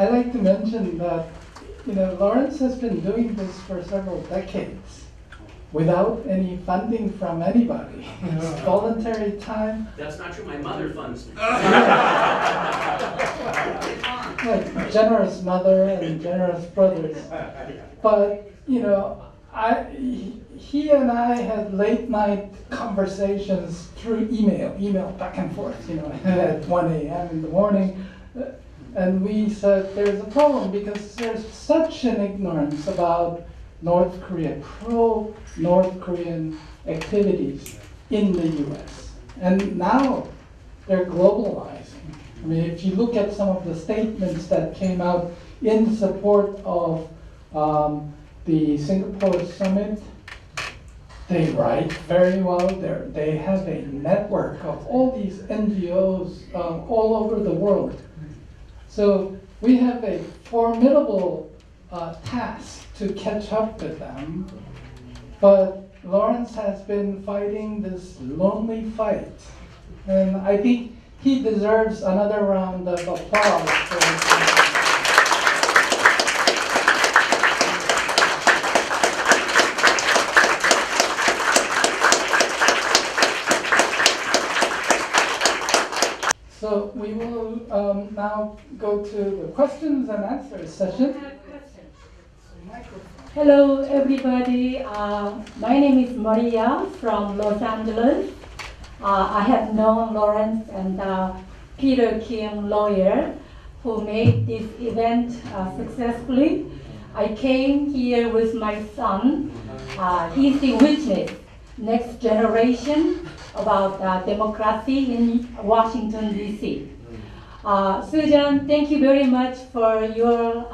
I like to mention that Lawrence has been doing this for several decades without any funding from anybody. It's voluntary time. That's not true. My mother funds me. Like generous mother and generous brothers. But he and I had late night conversations through email back and forth, at 1 a.m. in the morning. And we said there's a problem because there's such an ignorance about North Korea, pro-North Korean activities in the US. And now they're globalizing. I mean, if you look at some of the statements that came out in support of the Singapore summit, they write very well. They have a network of all these NGOs all over the world. So we have a formidable task to catch up with them. But Lawrence has been fighting this lonely fight. And I think he deserves another round of applause for his So we will now go to the questions and answers session. Hello, everybody. My name is Maria from Los Angeles. I have known Lawrence and Peter Kim, lawyer, who made this event successfully. I came here with my son. He's the witness, next generation, about democracy in Washington, D.C. Susan, thank you very much for your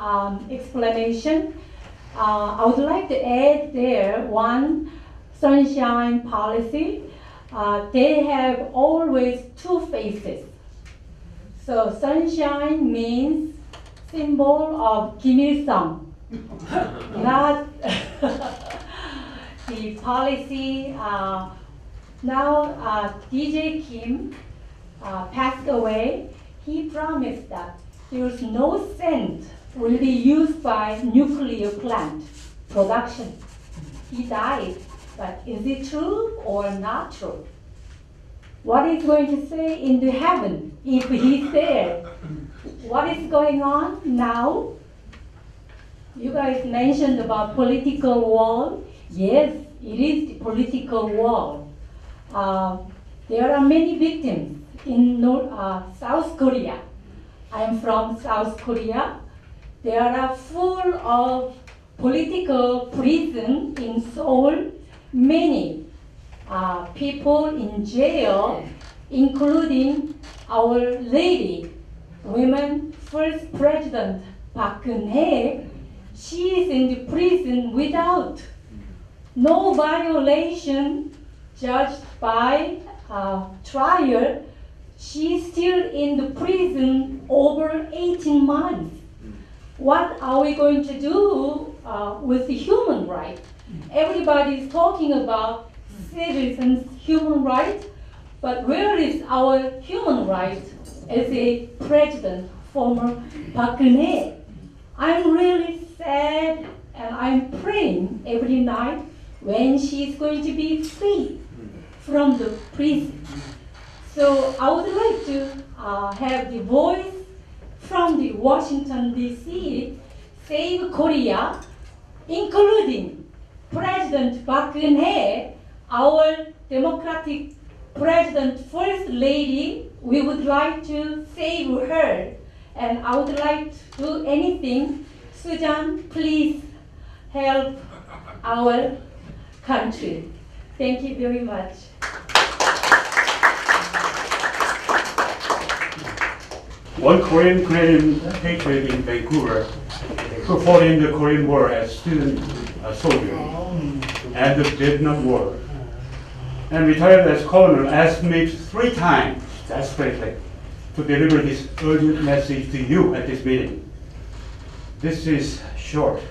explanation. I would like to add there one sunshine policy. They have always two faces. So sunshine means symbol of Kim Il-sung, not the policy. Now DJ Kim passed away. He promised that there is no cent will be used by nuclear plant production. He died, but is it true or not true? What is going to say in the heaven if he's there? What is going on now? You guys mentioned about political war. Yes, it is the political war. There are many victims in South Korea. I am from South Korea. There are full of political prison in Seoul. Many people in jail, including our lady, women first president Park Geun-hye. She is in the prison without no violation, judged by trial. She's still in the prison over 18 months. What are we going to do with the human rights? Everybody is talking about citizens' human rights, but where is our human rights as a president, former Park Geun-hye? I'm really sad, and I'm praying every night when she's going to be free from the prison. So I would like to have the voice from the Washington, D.C., Save Korea, including President Park Geun-hye, our democratic President First Lady. We would like to save her, and I would like to do anything. Susan, please help our country. Thank you very much. One Korean patriot in Vancouver who fought in the Korean War as student soldier and the Vietnam War and retired as colonel asked me 3 times desperately to deliver this urgent message to you at this meeting. This is short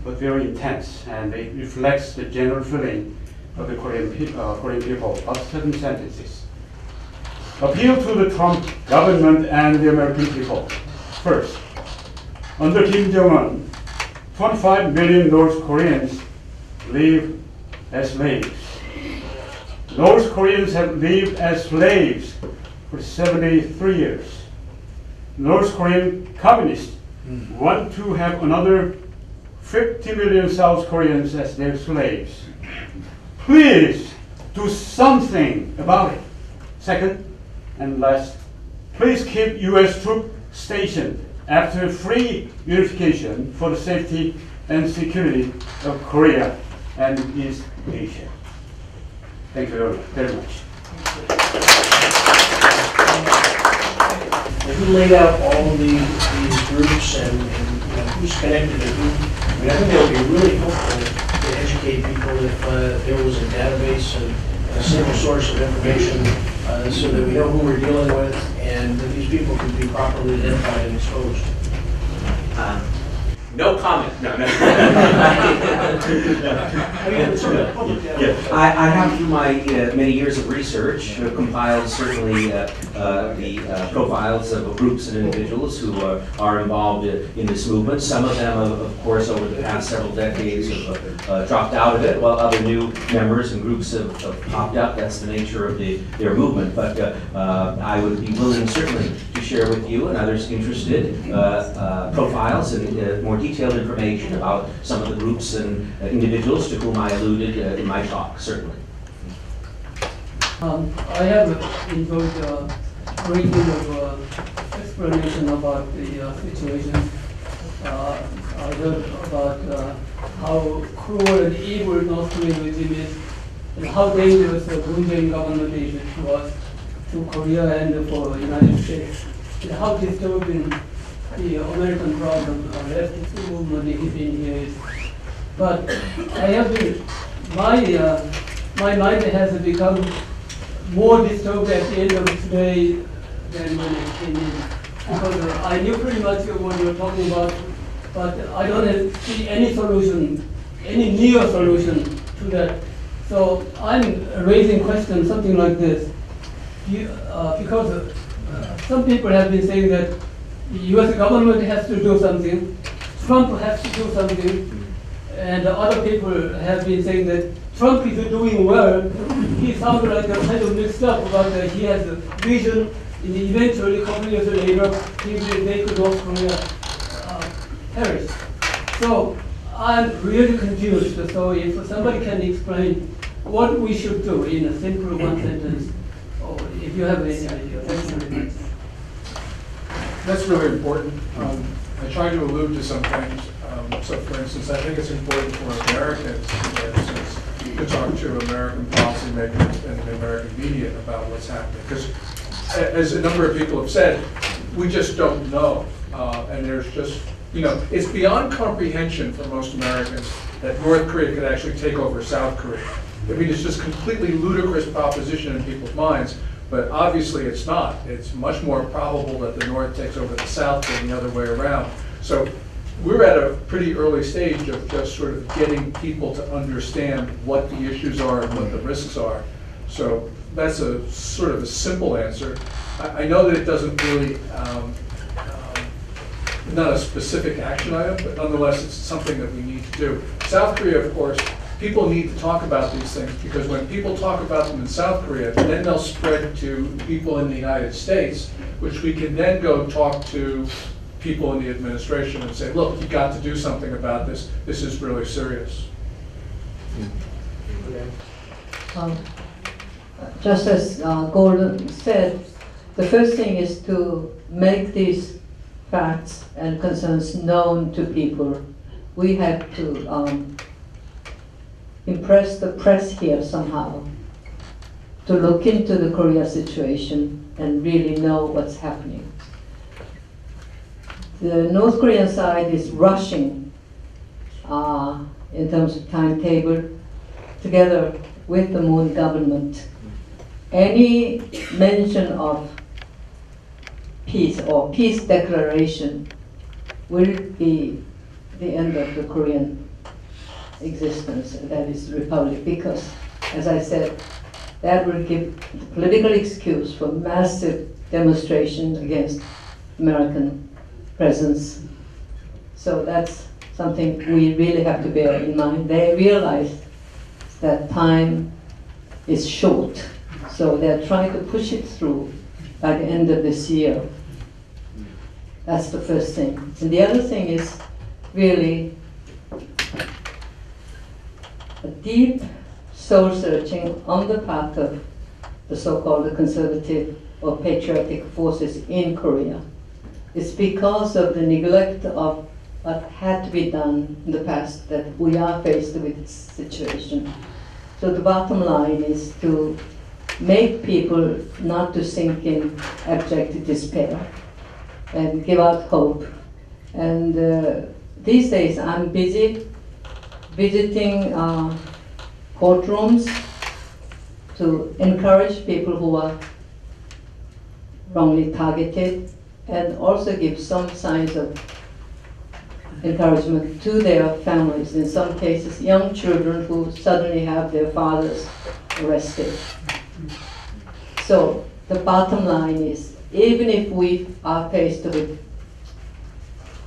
but very intense, and it reflects the general feeling of the Korean people of 7 sentences. Appeal to the Trump government and the American people. First, Under Kim Jong-un, 25 million North Koreans live as slaves. North Koreans have lived as slaves for 73 years. North Korean communists want to have another 50 million South Koreans as their slaves. Please do something about it. Second and last, please keep U.S. troops stationed after free unification for the safety and security of Korea and East Asia. Thank you very much. You laid out all of these groups and who's connected to who. I mean, I think that would be really helpful to educate people if there was a database and a single source of information so that we know who we're dealing with and that these people can be properly identified and exposed. No comment. No. I mean, it's sort of public data. I have, through my many years of research, compiled certainly the profiles of groups and individuals who are involved in this movement. Some of them, of course, over the past several decades have dropped out of it, while other new members and groups have popped up. That's the nature of their movement. But I would be willing, certainly, to share with you and others interested profiles and more detailed information about some of the groups and individuals to whom I alluded in my talk, certainly. I have enjoyed a great deal of explanation about the situation. I heard about how cruel and evil North Korean regime is, and how dangerous the Moon Jae-in government was to Korea and for the United States, and how disturbing the American problem, leftist movement in here is. But I have been, my mind has become more disturbed at the end of today than when I came in. Because I knew pretty much what you were talking about, but I don't see any solution, any near solution to that. So I'm raising questions, something like this. Because some people have been saying that the U.S. government has to do something, Trump has to do something, and other people have been saying that Trump is doing well. He sounds like a kind of mixed up about that he has a vision, and eventually, a couple years later, he will make North Korea perish. So I'm really confused. So if somebody can explain what we should do in a simple one sentence, or if you have any idea, that's really nice. That's really important. I tried to allude to some things. So, for instance, I think it's important for Americans, for instance, to talk to American policymakers and the American media about what's happening. Because, as a number of people have said, we just don't know. And there's just, it's beyond comprehension for most Americans that North Korea could actually take over South Korea. I mean, it's just completely ludicrous proposition in people's minds. But obviously it's not. It's much more probable that the North takes over the South than the other way around. So we're at a pretty early stage of just sort of getting people to understand what the issues are and what the risks are. So that's a sort of a simple answer. I know that it doesn't really, not a specific action item, but nonetheless it's something that we need to do. South Korea, of course, people need to talk about these things because when people talk about them in South Korea, then they'll spread to people in the United States, which we can then go talk to people in the administration and say, look, you got to do something about this. This is really serious. Just as Gordon said, the first thing is to make these facts and concerns known to people. We have to impress the press here somehow to look into the Korea situation and really know what's happening. The North Korean side is rushing in terms of timetable together with the Moon government. Any mention of peace or peace declaration will be the end of the Korean existence, that is the republic, because, as I said, that will give the political excuse for massive demonstration against American presence So that's something we really have to bear in mind. They realize that time is short, so they're trying to push it through by the end of this year. That's the first thing. And the other thing is really a deep soul searching on the part of the so-called conservative or patriotic forces in Korea. It's because of the neglect of what had to be done in the past that we are faced with this situation. So the bottom line is to make people not to sink in abject despair and give out hope. And these days I'm busy visiting courtrooms to encourage people who are wrongly targeted and also give some signs of encouragement to their families. In some cases, young children who suddenly have their fathers arrested. So the bottom line is, even if we are faced with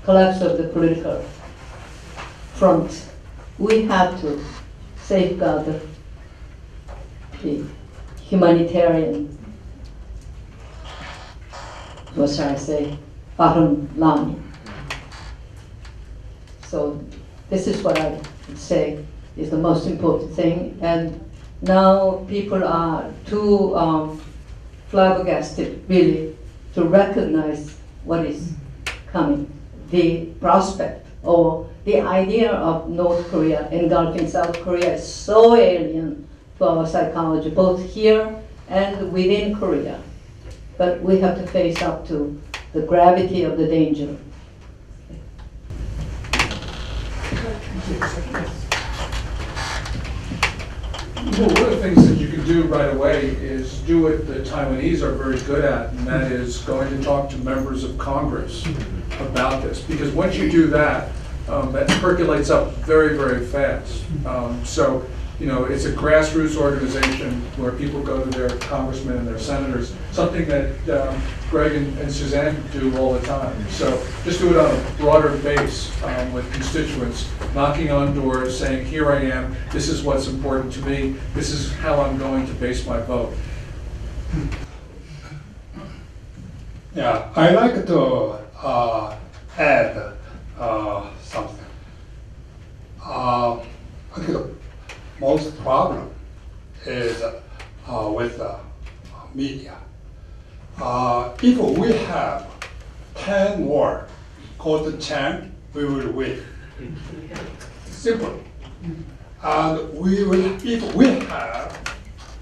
collapse of the political front, we have to safeguard the humanitarian, what shall I say, bottom line. So this is what I would say is the most important thing. And now people are too flabbergasted, really, to recognize what is coming. The prospect or the idea of North Korea engulfing South Korea is so alien to our psychology, both here and within Korea. But we have to face up to the gravity of the danger. Well, one of the things that you can do right away is do what the Taiwanese are very good at, and that is going to talk to members of Congress about this. Because once you do that, that percolates up very, very fast. So, you know, it's a grassroots organization where people go to their congressmen and their senators, something that Greg and Suzanne do all the time. So just do it on a broader base with constituents, knocking on doors, saying, here I am, this is what's important to me, this is how I'm going to base my vote. Yeah, I like to add something. I think the most problem is with the media. If we have 10 more golden chant, we will win. Simple. And we will, if we have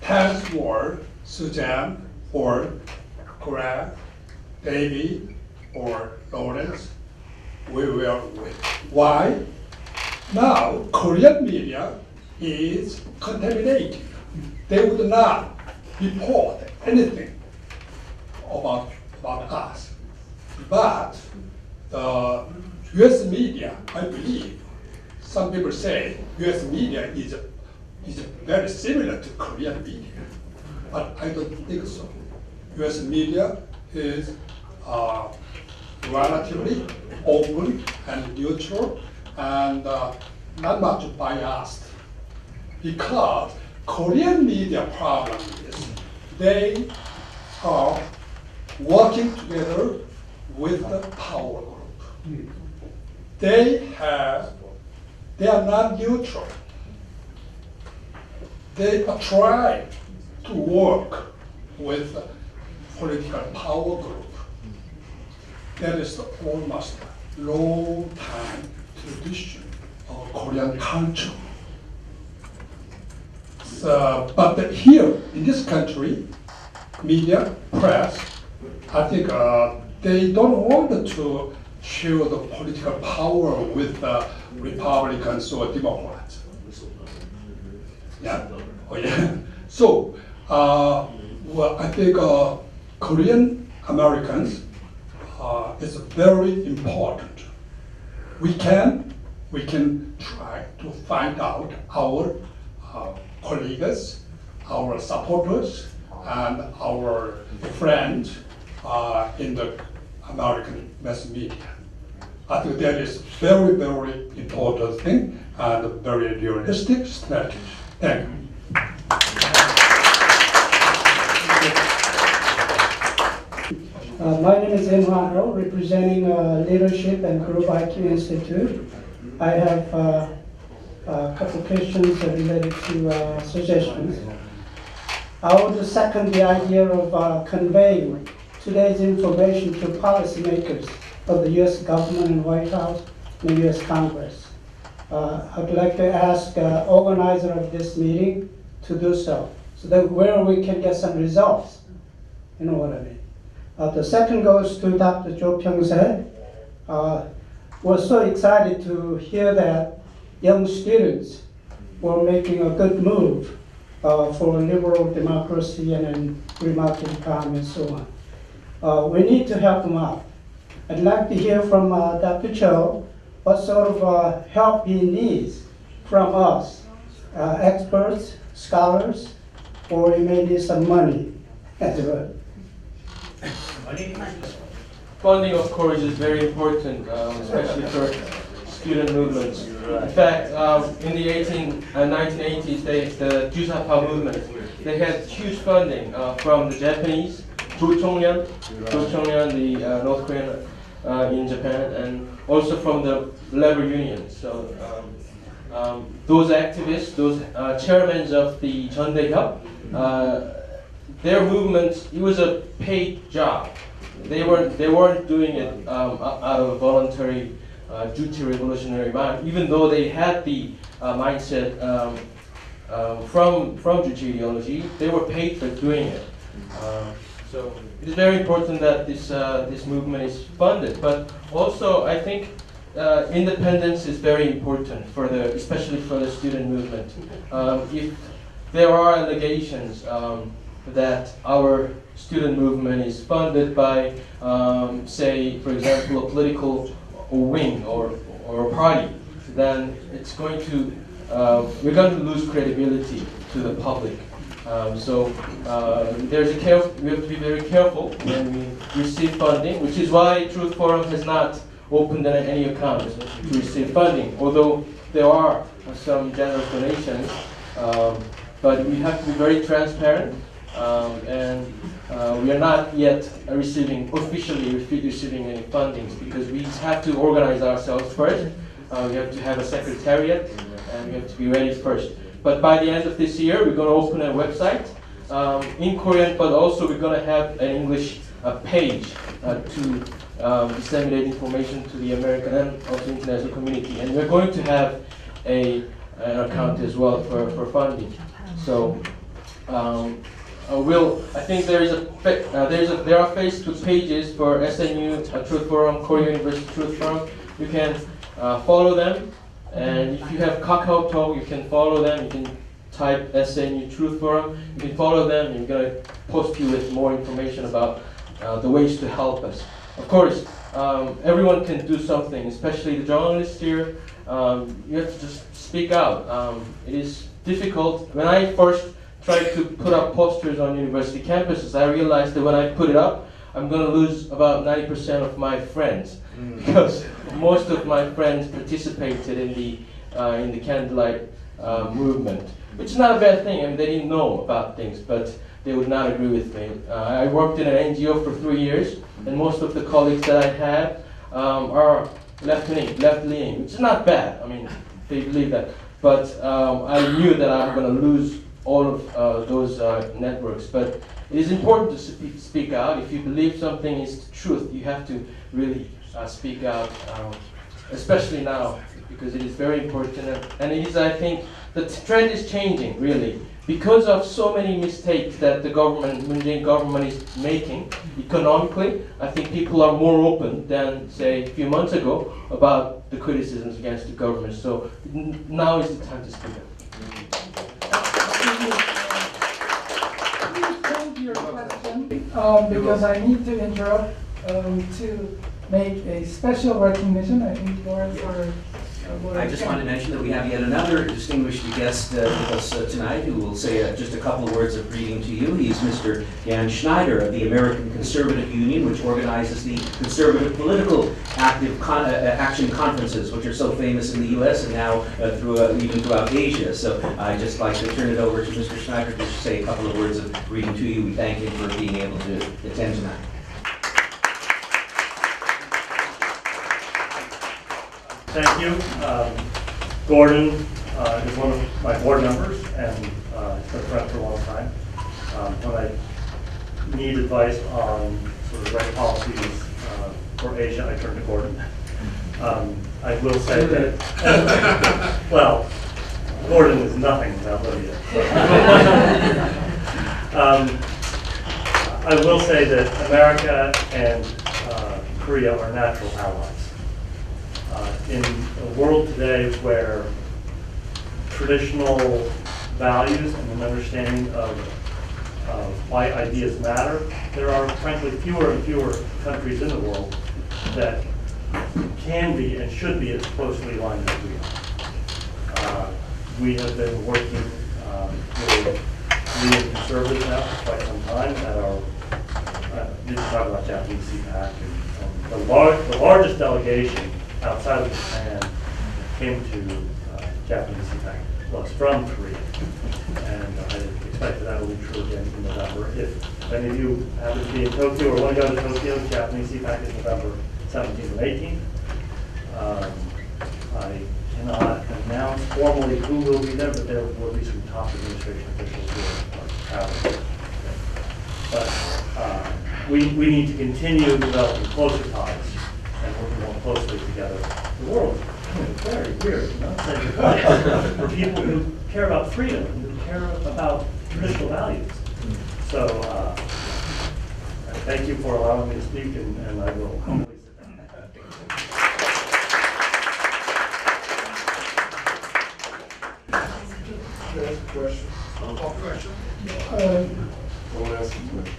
10 more Suzanne or Greg, David or Lawrence, we will win. Why? Now, Korean media is contaminated. They would not report anything about us. But the US media, I believe, some people say US media is very similar to Korean media, but I don't think so. US media is relatively open and neutral and not much biased. Because Korean media problem is they are working together with the power group. They are not neutral. They are trying to work with the political power group. That is almost a long time tradition of Korean culture. So, but here in this country, media, press, I think they don't want to share the political power with Republicans or Democrats. Yeah. Oh, yeah. So, well, I think Korean Americans is very important. We can try to find out our colleagues, our supporters, and our friends in the American mass media. I think that is very, very important thing and a very realistic strategy. Thank you. My name is Imran Ro, representing Leadership and Group IQ Institute. I have a couple questions related to suggestions. I would second the idea of conveying today's information to policymakers of the U.S. government and White House and the U.S. Congress. I'd like to ask organizer of this meeting to do so that where we can get some results. You know what I mean? The second goes to Dr. Jo Pyeong-se. We're so excited to hear that young students were making a good move for liberal democracy and free market economy and so on. We need to help them out. I'd like to hear from Dr. Cho what sort of help he needs from us, experts, scholars, or he may need some money as well. Funding, of course, is very important, especially for student movements. In fact, in the 1980s, the Jusapa movement, they had huge funding from the Japanese, Jo Chong-lyan, the North Korean in Japan, and also from the labor union. So those activists, those chairmen of the Jeondae-hyup, their movement, it was a paid job. They weren't doing it out of voluntary duty revolutionary mind, even though they had the mindset from Juche ideology. They were paid for doing it. So it is very important that this movement is funded. But also, I think independence is very important especially for the student movement. If there are allegations that our student movement is funded by, say, for example, a political wing or a party, then it's going to we're going to lose credibility to the public. So we have to be very careful when we receive funding, which is why Truth Forum has not opened any accounts to receive funding, although there are some generous donations. But we have to be very transparent. And we are not yet officially receiving any fundings because we have to organize ourselves first. We have to have a secretariat and we have to be ready first. But by the end of this year, we're going to open a website in Korean, but also we're going to have an English page to disseminate information to the American and also international community. And we're going to have an account as well for funding. So. I think there are Facebook pages for SNU Truth Forum, Korea University Truth Forum. You can follow them, and if you have KakaoTalk, you can follow them. You can type SNU Truth Forum. You can follow them, and we're going to post you with more information about the ways to help us. Of course, everyone can do something, especially the journalists here. You have to just speak out. It is difficult. When I first tried to put up posters on university campuses, I realized that when I put it up, I'm going to lose about 90% of my friends because most of my friends participated in the candlelight movement, which is not a bad thing. I mean, they didn't know about things, but they would not agree with me. I worked in an NGO for 3 years, and most of the colleagues that I had are left-leaning, which is not bad. I mean, they believe that, but I knew that I'm going to lose all of those networks. But it is important to speak out. If you believe something is the truth, you have to really speak out, especially now, because it is very important. And it is, I think, the trend is changing, really. Because of so many mistakes that the Moon Jae-in government is making economically, I think people are more open than, say, a few months ago about the criticisms against the government. So now is the time to speak up. Please hold your question because I need to interrupt to make a special recognition. I think Doris or I just want to mention that we have yet another distinguished guest with us tonight who will say just a couple of words of greeting to you. He's Mr. Jan Schneider of the American Conservative Union, which organizes the conservative political action conferences, which are so famous in the U.S. and now even throughout Asia. So I'd just like to turn it over to Mr. Schneider to say a couple of words of greeting to you. We thank him for being able to attend tonight. Thank you. Gordon is one of my board members and he's been a friend for a long time. When I need advice on sort of right policies for Asia, I turn to Gordon. I will say that, well, Gordon is nothing without Libya. I will say that America and Korea are natural allies. In a world today where traditional values and an understanding of why ideas matter, there are frankly fewer and fewer countries in the world that can be and should be as closely aligned as we are. We have been working with leading conservatives now for quite some time at our, you talk about Japanese CPAC, and the largest delegation outside of Japan came to Japanese CPAC was from Korea, and I expect that will be true again in November. If any of you happen to be in Tokyo or want to go to Tokyo, Japanese CPAC is November 17th and 18th. I cannot announce formally who will be there, but there will be some top administration officials who are traveling. But we need to continue developing closer ties and working more closely together. The world is very weird, not saying goodbye, for people who care about freedom and who care about traditional values. So thank you for allowing me to speak, and I will humbly sit down. Question. Question. I want to ask you a question.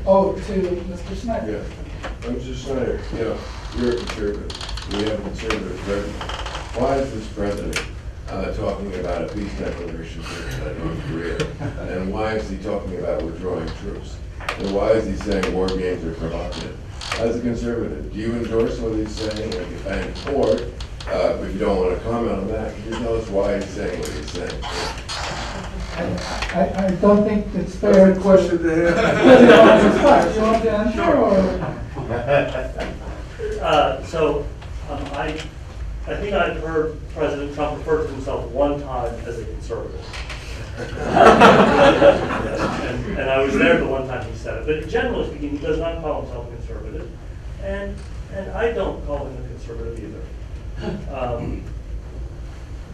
Oh, to Mr. Schneider. Yeah, Mr. Schneider, you're a conservative. We have a conservative president. Why is this president talking about a peace declaration for North Korea? And why is he talking about withdrawing troops? And why is he saying war games are provocative? As a conservative, do you endorse what he's saying? Or, if you don't want to comment on that, can you tell us why he's saying what he's saying? I don't think it's fair. That's a question to him. You want to answer? Or? I think I've heard President Trump refer to himself one time as a conservative. and I was there the one time he said it. But generally speaking, he does not call himself a conservative. And I don't call him a conservative either.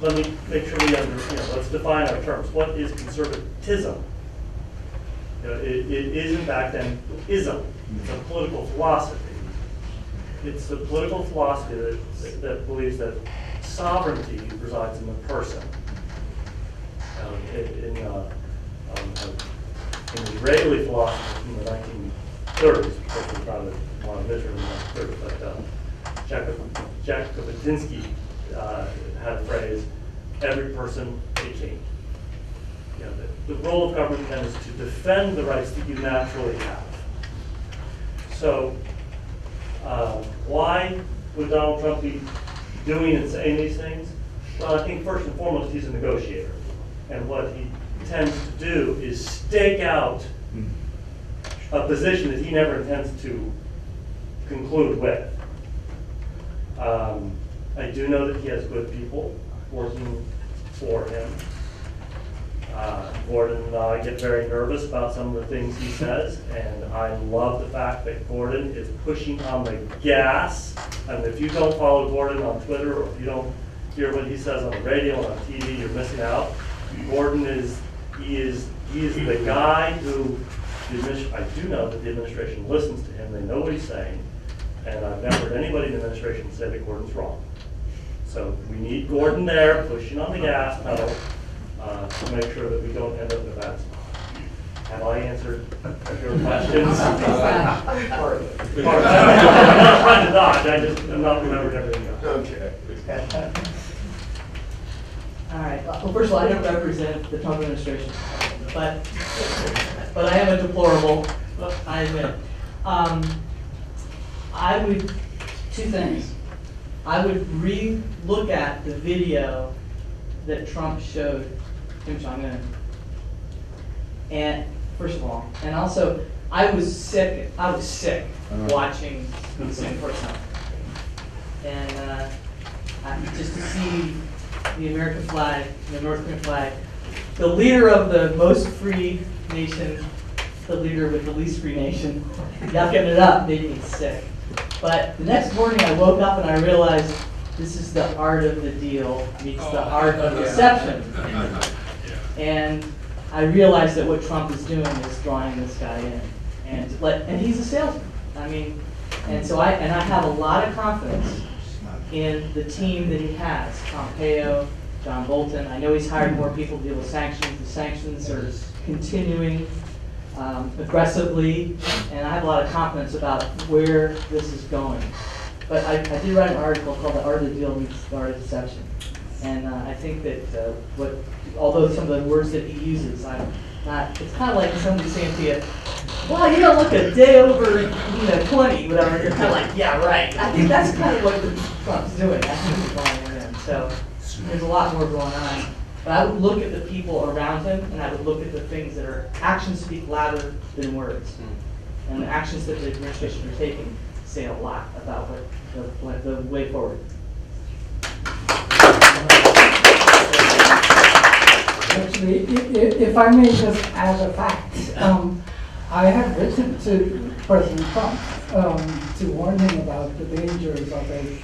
Let me make sure we let's define our terms. What is conservatism? It is in fact an ism. It's a political philosophy. It's a political philosophy that believes that sovereignty resides in the person. In Israeli philosophy from the 1930s, of course, there's not a lot of Israel in the 1930s, but Jack Kapitinsky had a phrase, every person a king. The role of government then is to defend the rights that you naturally have. So why would Donald Trump be doing and saying these things? Well, I think first and foremost he's a negotiator. And what he tends to do is stake out a position that he never intends to conclude with. I do know that he has good people working for him. Gordon and I get very nervous about some of the things he says, and I love the fact that Gordon is pushing on the gas. And if you don't follow Gordon on Twitter, or if you don't hear what he says on the radio and on TV, you're missing out. Gordon is the guy who I do know that the administration listens to him. They know what he's saying, and I've never heard anybody in the administration say that Gordon's wrong. So we need Gordon there pushing on the gas pedal to make sure that we don't end up in a bad spot. Have I answered your questions? Part of it. I'm not trying to dodge, I'm not remembering everything else. Okay. All right. Well, first of all, I don't represent the Trump administration, but I am a deplorable, I admit. I would, two things. I would re-look at the video that Trump showed Kim Jong-un. And first of all, and also, I was sick watching the Symposium. And just to see the American flag, the North Korean flag, the leader of the most free nation, the leader with the least free nation, yucking it up made me sick. But the next morning I woke up and I realized this is the art of the deal meets the art of deception. And I realized that what Trump is doing is drawing this guy in. And he's a salesman. I mean, and so I have a lot of confidence in the team that he has, Pompeo, John Bolton. I know he's hired more people to deal with sanctions. The sanctions are continuing aggressively, and I have a lot of confidence about where this is going. But I did write an article called "The Art of the Deal Meets the Art of Deception," and I think that although some of the words that he uses, I'm not. It's kind of like somebody saying to you, "Well, you don't look a day over, 20, whatever." And you're kind of like, "Yeah, right." I think that's kind of what Trump's doing. I think he's drawing it in. So there's a lot more going on. But I would look at the people around him, and I would look at the things that are actions speak louder than words, and the actions that the administration are taking say a lot about what the way forward. Actually, if I may just add a fact, I have written to President Trump to warn him about the dangers of a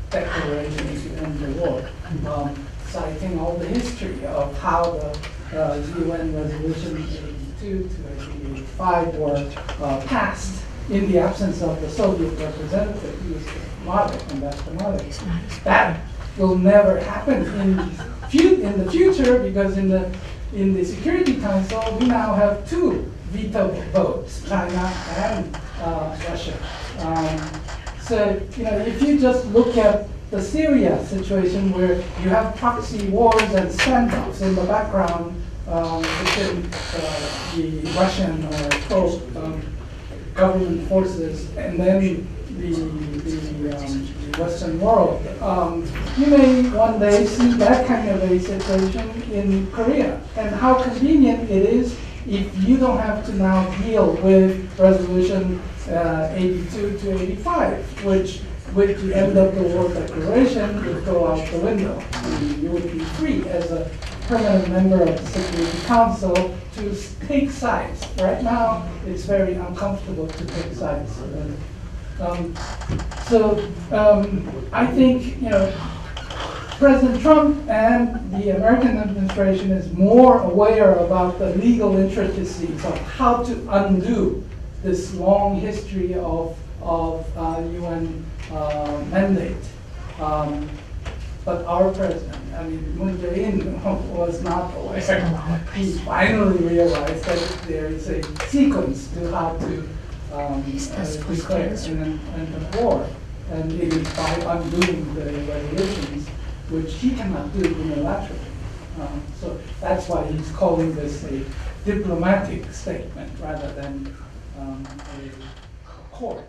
declaration to end the war, citing all the history of how the UN resolution 82 to 85 were passed in the absence of the Soviet representative, who was the mother, and that's the mother. That will never happen in the future, because in the Security Council we now have two veto votes, China and Russia. So if you just look at the Syria situation, where you have proxy wars and standoffs in the background between the Russian government forces and then the Western world, you may one day see that kind of a situation in Korea. And how convenient it is if you don't have to now deal with Resolution 82 to 85, which with the end of the war declaration would go out the window. You would be free as a permanent member of the Security Council to take sides. Right now, it's very uncomfortable to take sides. I think President Trump and the American administration is more aware about the legal intricacies of how to undo this long history of UN mandate. But our president, Moon Jae-in, was not aware. He finally realized that there is a sequence to how to declare an end of war, and it is by undoing the resolutions, which he cannot do unilaterally. So that's why he's calling this a diplomatic statement rather than a court.